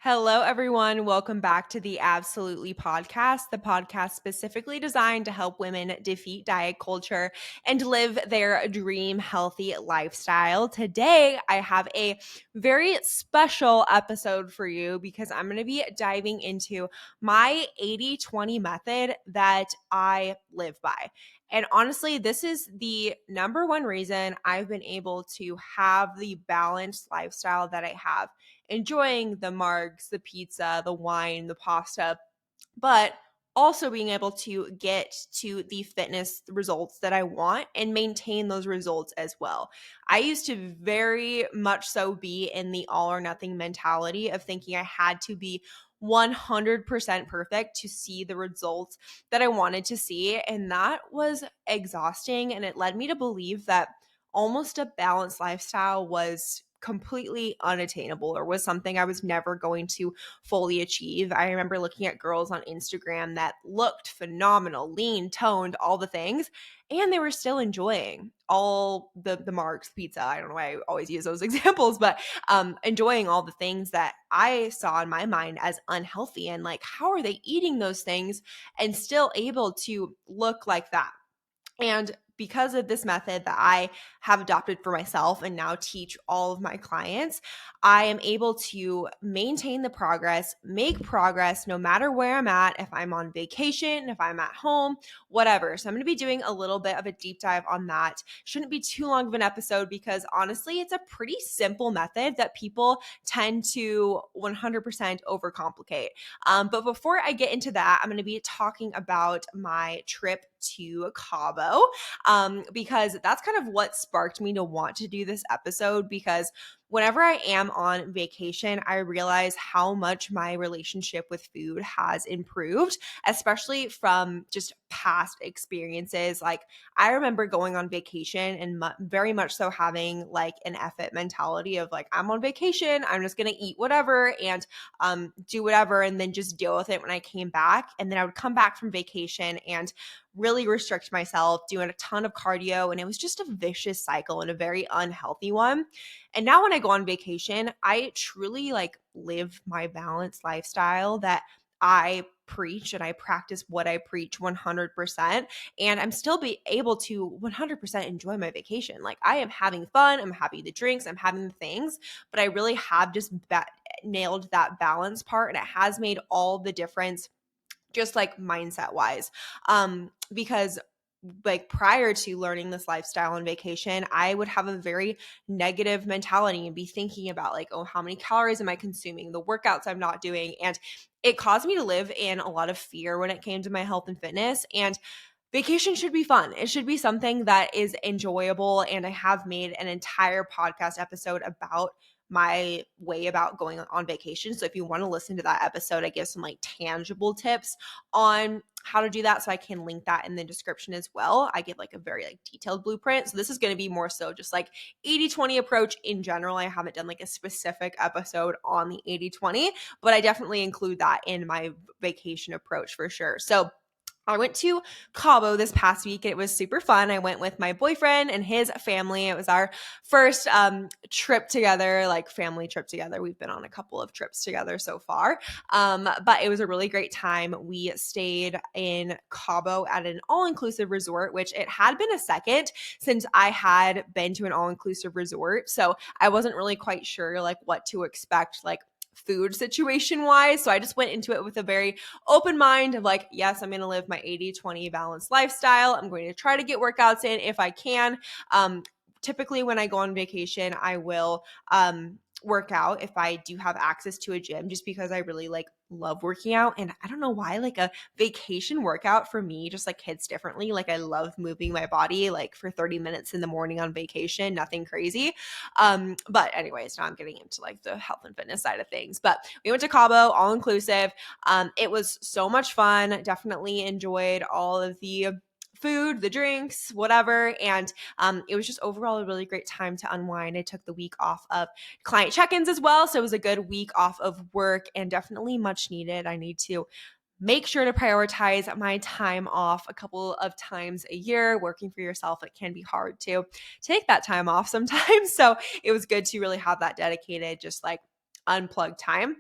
Hello, everyone. Welcome back to the Absolutely Podcast, the podcast specifically designed to help women defeat diet culture and live their dream healthy lifestyle. Today, I have a very special episode for you because I'm going to be diving into my 80/20 method that I live by. And honestly, this is the number one reason I've been able to have the balanced lifestyle that I have, enjoying the margs, the pizza, the wine, the pasta, but also being able to get to the fitness results that I want and maintain those results as well. I used to very much so be in the all or nothing mentality of thinking I had to be 100% perfect to see the results that I wanted to see. And that was exhausting. And it led me to believe that almost a balanced lifestyle was completely unattainable or was something I was never going to fully achieve. I remember looking at girls on Instagram that looked phenomenal, lean, toned, all the things, and they were still enjoying all the marks, pizza. I don't know why I always use those examples, but enjoying all the things that I saw in my mind as unhealthy. And like, how are they eating those things and still able to look like that? And because of this method that I have adopted for myself and now teach all of my clients, I am able to maintain the progress, make progress no matter where I'm at, if I'm on vacation, if I'm at home, whatever. So I'm going to be doing a little bit of a deep dive on that. Shouldn't be too long of an episode because honestly, it's a pretty simple method that people tend to 100% overcomplicate. But before I get into that, I'm going to be talking about my trip to Cabo, because that's kind of what sparked me to want to do this episode. Because whenever I am on vacation, I realize how much my relationship with food has improved, especially from just past experiences. Like, I remember going on vacation and very much so having like an effort mentality of like, I'm on vacation, I'm just going to eat whatever and do whatever and then just deal with it when I came back. And then I would come back from vacation and really restrict myself, doing a ton of cardio. And it was just a vicious cycle and a very unhealthy one. And now when I go on vacation, I truly like live my balanced lifestyle that I preach and I practice what I preach 100%. And I'm still be able to 100% enjoy my vacation. Like, I am having fun. I'm having the drinks. I'm having the things, but I really have just nailed that balance part. And it has made all the difference, just like mindset wise. Because like prior to learning this lifestyle on vacation, I would have a very negative mentality and be thinking about like, oh, how many calories am I consuming? The workouts I'm not doing. And it caused me to live in a lot of fear when it came to my health and fitness. And vacation should be fun. It should be something that is enjoyable. And I have made an entire podcast episode about my way about going on vacation. So if you want to listen to that episode, I give some like tangible tips on how to do that. So I can link that in the description as well. I give like a very like detailed blueprint. So this is going to be more so just like 80/20 approach in general. I haven't done like a specific episode on the 80/20, but I definitely include that in my vacation approach for sure. So I went to Cabo this past week and it was super fun. I went with my boyfriend and his family. It was our first trip together, like family trip together. We've been on a couple of trips together so far, but it was a really great time. We stayed in Cabo at an all-inclusive resort, which it had been a second since I had been to an all-inclusive resort. So I wasn't really quite sure like what to expect, like food situation wise. So I just went into it with a very open mind of like, yes, I'm going to live my 80/20 balanced lifestyle. I'm going to try to get workouts in if I can. Typically when I go on vacation, I will work out if I do have access to a gym, just because I really like love working out. And I don't know why, like a vacation workout for me just like hits differently. Like, I love moving my body like for 30 minutes in the morning on vacation, nothing crazy. But anyways, now I'm getting into like the health and fitness side of things. But we went to Cabo, all inclusive. It was so much fun. Definitely enjoyed all of the food, the drinks, whatever. And it was just overall a really great time to unwind. I took the week off of client check-ins as well. So it was a good week off of work and definitely much needed. I need to make sure to prioritize my time off a couple of times a year. Working for yourself, it can be hard to take that time off sometimes. So it was good to really have that dedicated, just like unplugged time.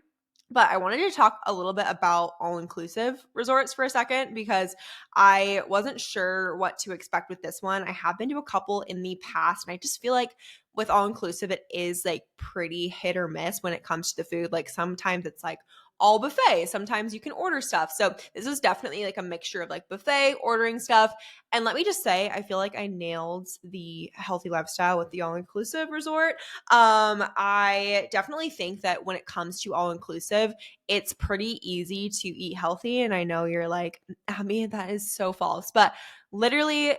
But I wanted to talk a little bit about all-inclusive resorts for a second because I wasn't sure what to expect with this one. I have been to a couple in the past, and I just feel like with all-inclusive, it is like pretty hit or miss when it comes to the food. Like sometimes it's like all buffet, sometimes you can order stuff. So this is definitely like a mixture of like buffet, ordering stuff. And let me just say, I feel like I nailed the healthy lifestyle with the all-inclusive resort. I definitely think that when it comes to all inclusive, it's pretty easy to eat healthy. And I know you're like, Abbie, that is so false. But literally,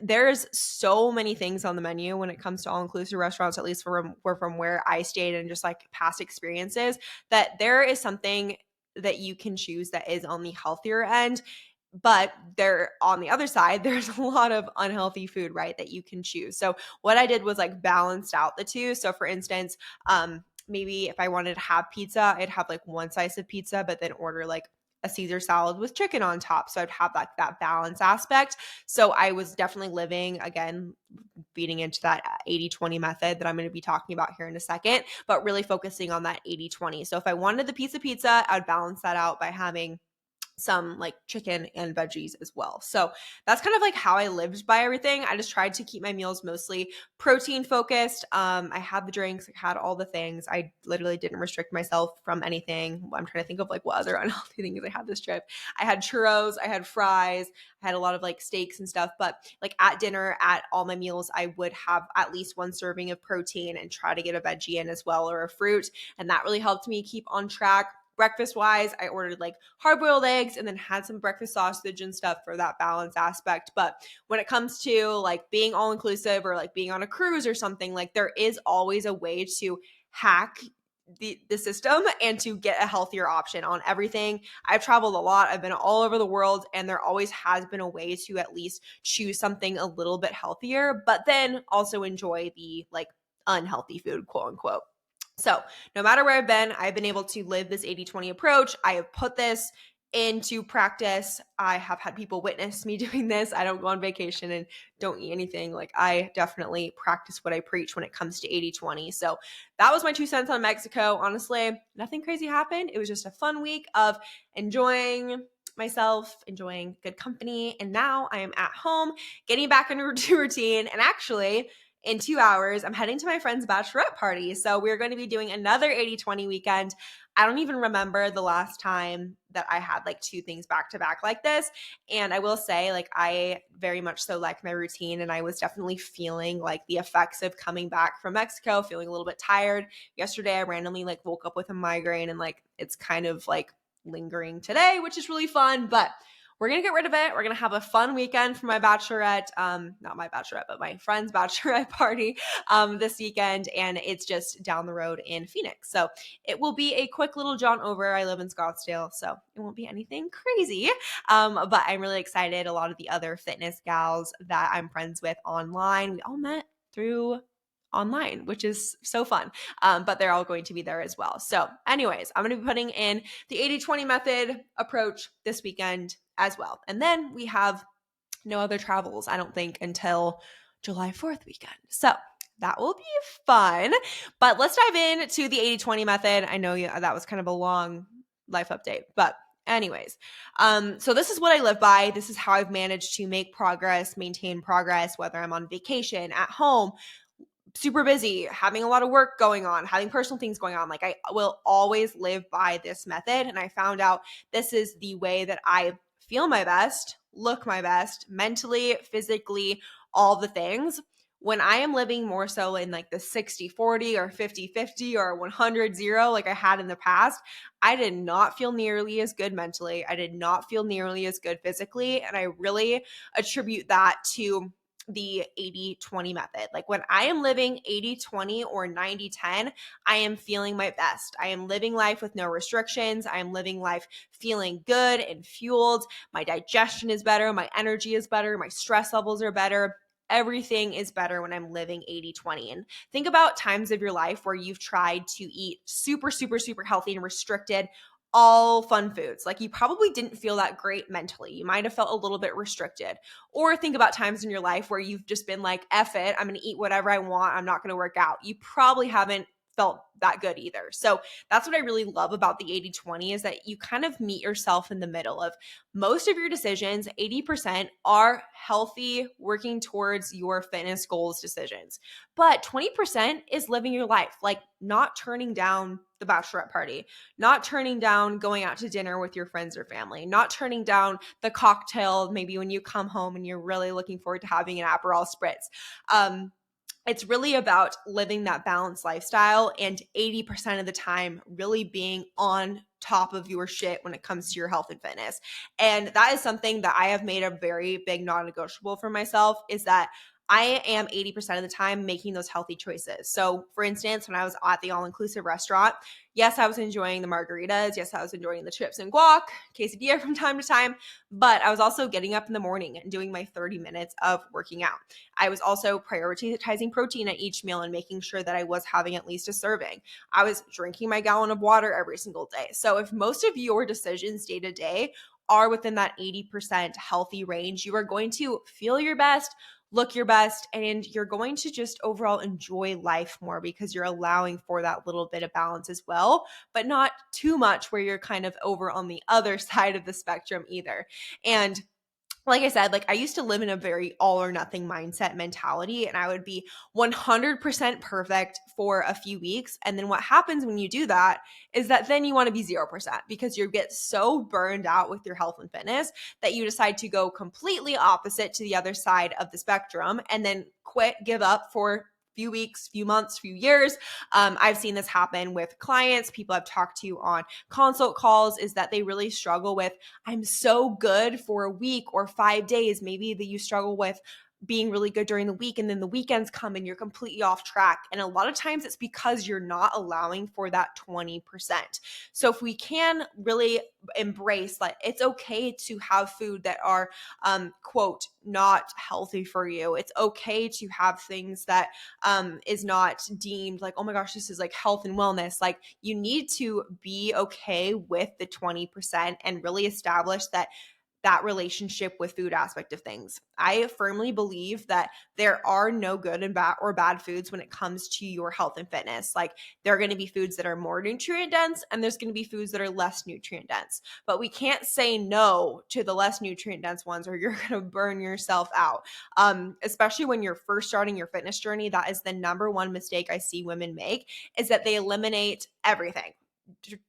there's so many things on the menu when it comes to all inclusive restaurants, at least from where I stayed and just like past experiences, that there is something that you can choose that is on the healthier end. But there on the other side, there's a lot of unhealthy food, right, that you can choose. So what I did was like balanced out the two. So for instance, maybe if I wanted to have pizza, I'd have like one slice of pizza, but then order like a Caesar salad with chicken on top. So I'd have like that balance aspect. So I was definitely living, again, feeding into that 80-20 method that I'm going to be talking about here in a second, but really focusing on that 80-20. So if I wanted the pizza, I'd balance that out by having some like chicken and veggies as well. So that's kind of like how I lived by everything. I just tried to keep my meals mostly protein focused. I had the drinks, I had all the things. I literally didn't restrict myself from anything. I'm trying to think of like what other unhealthy things I had this trip. I had churros, I had fries, I had a lot of like steaks and stuff. But like at dinner, at all my meals, I would have at least one serving of protein and try to get a veggie in as well or a fruit. And that really helped me keep on track. Breakfast wise, I ordered like hard boiled eggs and then had some breakfast sausage and stuff for that balance aspect. But when it comes to like being all inclusive or like being on a cruise or something, like there is always a way to hack the system and to get a healthier option on everything. I've traveled a lot. I've been all over the world, and there always has been a way to at least choose something a little bit healthier, but then also enjoy the like unhealthy food, quote unquote. So no matter where I've been able to live this 80-20 approach. I have put this into practice. I have had people witness me doing this. I don't go on vacation and don't eat anything. Like I definitely practice what I preach when it comes to 80-20. So that was my 2 cents on Mexico. Honestly, nothing crazy happened. It was just a fun week of enjoying myself, enjoying good company. And now I am at home, getting back into routine. And actually, in 2 hours, I'm heading to my friend's bachelorette party. So we're going to be doing another 80-20 weekend. I don't even remember the last time that I had like two things back to back like this. And I will say, like, I very much so like my routine. And I was definitely feeling like the effects of coming back from Mexico, feeling a little bit tired. Yesterday, I randomly like woke up with a migraine and like it's kind of like lingering today, which is really fun. But we're going to get rid of it. We're going to have a fun weekend for my bachelorette, not my bachelorette, but my friend's bachelorette party this weekend. And it's just down the road in Phoenix. So it will be a quick little jaunt over. I live in Scottsdale, so it won't be anything crazy. But I'm really excited. A lot of the other fitness gals that I'm friends with online, we all met through online, which is so fun. But they're all going to be there as well. So anyways, I'm going to be putting in the 80-20 method approach this weekend as well. And then we have no other travels, I don't think, until July 4th weekend. So that will be fun. But let's dive into the 80-20 method. I know that was kind of a long life update, but anyways, so this is what I live by. This is how I've managed to make progress, maintain progress, whether I'm on vacation, at home, super busy, having a lot of work going on, having personal things going on. Like I will always live by this method. And I found out this is the way that I feel my best, look my best, mentally, physically, all the things. When I am living more so in like the 60-40 or 50-50 or 100-0 like I had in the past, I did not feel nearly as good mentally. I did not feel nearly as good physically. And I really attribute that to the 80-20 method. Like when I am living 80-20 or 90-10, I am feeling my best. I am living life with no restrictions. I am living life feeling good and fueled. My digestion is better. My energy is better. My stress levels are better. Everything is better when I'm living 80-20. And think about times of your life where you've tried to eat super, super, super healthy and restricted all fun foods. Like you probably didn't feel that great mentally. You might have felt a little bit restricted. Or think about times in your life where you've just been like, F it, I'm going to eat whatever I want. I'm not going to work out. You probably haven't felt that good either. So that's what I really love about the 80-20 is that you kind of meet yourself in the middle of most of your decisions. 80% are healthy, working towards your fitness goals decisions. But 20% is living your life, like not turning down the bachelorette party, not turning down going out to dinner with your friends or family, not turning down the cocktail maybe when you come home and you're really looking forward to having an Aperol spritz. It's really about living that balanced lifestyle and 80% of the time really being on top of your shit when it comes to your health and fitness. And that is something that I have made a very big non-negotiable for myself, is that I am 80% of the time making those healthy choices. So for instance, when I was at the all-inclusive restaurant, yes, I was enjoying the margaritas. Yes, I was enjoying the chips and guac, quesadilla from time to time, but I was also getting up in the morning and doing my 30 minutes of working out. I was also prioritizing protein at each meal and making sure that I was having at least a serving. I was drinking my gallon of water every single day. So if most of your decisions day to day are within that 80% healthy range, you are going to feel your best, look your best, and you're going to just overall enjoy life more because you're allowing for that little bit of balance as well, but not too much where you're kind of over on the other side of the spectrum either. And like I said, like I used to live in a very all or nothing mindset mentality, and I would be 100% perfect for a few weeks. And then what happens when you do that is that then you want to be 0% because you get so burned out with your health and fitness that you decide to go completely opposite to the other side of the spectrum and then quit, give up for few weeks, few months, few years. I've seen this happen with clients, people I've talked to on consult calls, is that they really struggle with, I'm so good for a week or 5 days. Maybe that you struggle with being really good during the week and then the weekends come and you're completely off track. And a lot of times it's because you're not allowing for that 20%. So if we can really embrace, like, it's okay to have food that are quote not healthy for you. It's okay to have things that is not deemed like, oh my gosh, this is like health and wellness. Like, you need to be okay with the 20% and really establish that relationship with food aspect of things. I firmly believe that there are no good and bad foods when it comes to your health and fitness. Like, there are going to be foods that are more nutrient dense and there's going to be foods that are less nutrient dense. But we can't say no to the less nutrient dense ones or you're going to burn yourself out. Especially when you're first starting your fitness journey, that is the number one mistake I see women make, is that they eliminate everything.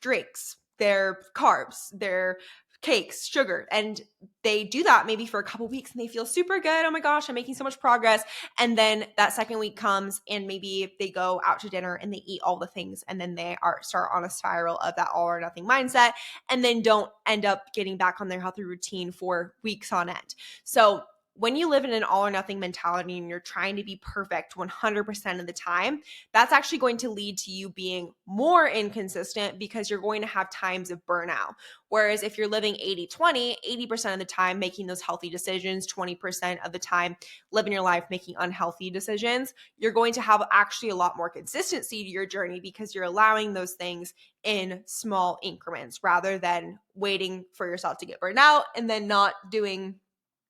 Drinks, their carbs, their cakes, sugar. And they do that maybe for a couple weeks and they feel super good. Oh my gosh, I'm making so much progress. And then that second week comes and maybe they go out to dinner and they eat all the things. And then they start on a spiral of that all or nothing mindset and then don't end up getting back on their healthy routine for weeks on end. So when you live in an all or nothing mentality and you're trying to be perfect 100% of the time, that's actually going to lead to you being more inconsistent because you're going to have times of burnout. Whereas if you're living 80-20, 80% of the time making those healthy decisions, 20% of the time living your life making unhealthy decisions, you're going to have actually a lot more consistency to your journey because you're allowing those things in small increments rather than waiting for yourself to get burned out and then not doing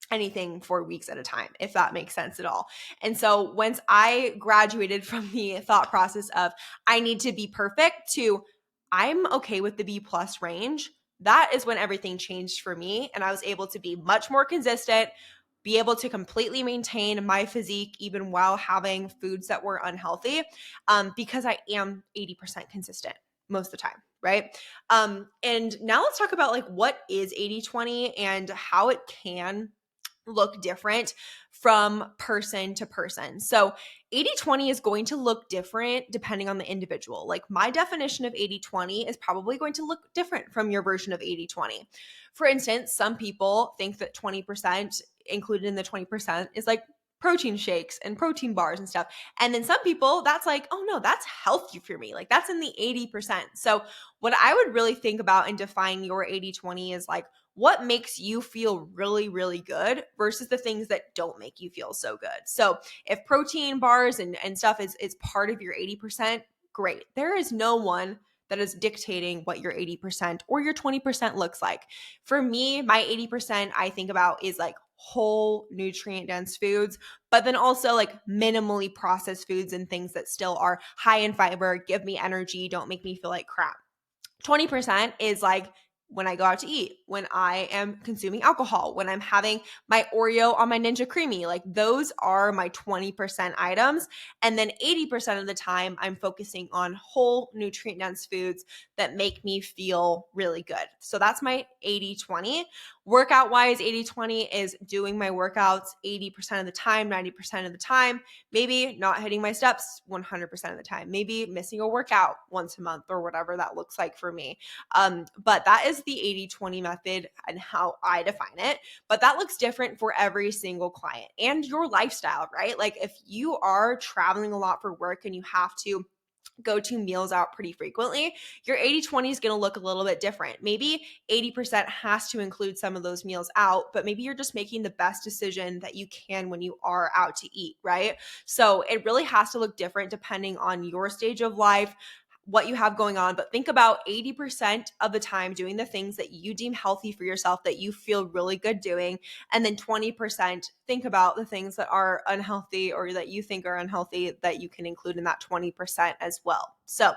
anything for weeks at a time, if that makes sense at all. And so once I graduated from the thought process of I need to be perfect to I'm okay with the B plus range, that is when everything changed for me. And I was able to be much more consistent, be able to completely maintain my physique even while having foods that were unhealthy, because I am 80% consistent most of the time, right? And now let's talk about like what is 80-20 and how it can look different from person to person. So 80-20 is going to look different depending on the individual. Like, my definition of 80-20 is probably going to look different from your version of 80-20. For instance, some people think that 20% included in the 20% is like protein shakes and protein bars and stuff. And then some people, that's like, oh no, that's healthy for me. Like, that's in the 80%. So what I would really think about and define your 80-20 is like, what makes you feel really, really good versus the things that don't make you feel so good. So if protein bars and stuff is part of your 80%, great. There is no one that is dictating what your 80% or your 20% looks like. For me, my 80% I think about is like whole nutrient dense foods, but then also like minimally processed foods and things that still are high in fiber, give me energy, don't make me feel like crap. 20% is like when I go out to eat, when I am consuming alcohol, when I'm having my Oreo on my Ninja Creamy. Like those are my 20% items. And then 80% of the time, I'm focusing on whole nutrient dense foods that make me feel really good. So that's my 80-20. Workout wise, 80-20 is doing my workouts 80% of the time, 90% of the time. Maybe not hitting my steps 100% of the time, maybe missing a workout once a month or whatever that looks like for me. But that is the 80-20 method and how I define it. But that looks different for every single client and your lifestyle, right? Like if you are traveling a lot for work and you have to go to meals out pretty frequently, your 80-20 is going to look a little bit different. Maybe 80% has to include some of those meals out, but maybe you're just making the best decision that you can when you are out to eat, right? So it really has to look different depending on your stage of life, what you have going on. But think about 80% of the time doing the things that you deem healthy for yourself, that you feel really good doing. And then 20% think about the things that are unhealthy or that you think are unhealthy that you can include in that 20% as well. So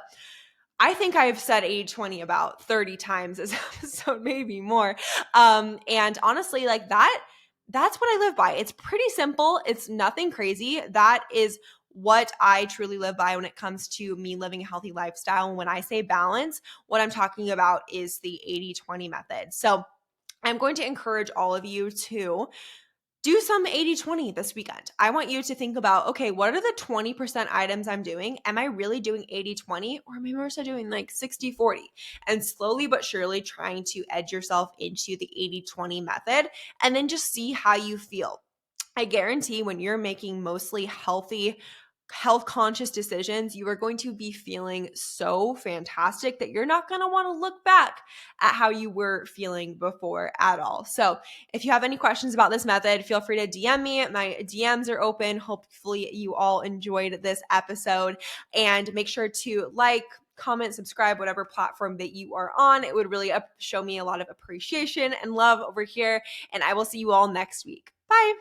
I think I've said 80-20 about 30 times this episode, maybe more. And honestly, like that's what I live by. It's pretty simple. It's nothing crazy. That is what I truly live by when it comes to me living a healthy lifestyle. And when I say balance, what I'm talking about is the 80-20 method. So I'm going to encourage all of you to do some 80-20 this weekend. I want you to think about, okay, what are the 20% items I'm doing? Am I really doing 80-20 or am I more so doing like 60-40? And slowly but surely trying to edge yourself into the 80-20 method and then just see how you feel. I guarantee when you're making mostly healthy, health conscious decisions, you are going to be feeling so fantastic that you're not going to want to look back at how you were feeling before at all. So if you have any questions about this method, feel free to DM me. My DMs are open. Hopefully you all enjoyed this episode, and make sure to like, comment, subscribe, whatever platform that you are on. It would really show me a lot of appreciation and love over here. And I will see you all next week. Bye.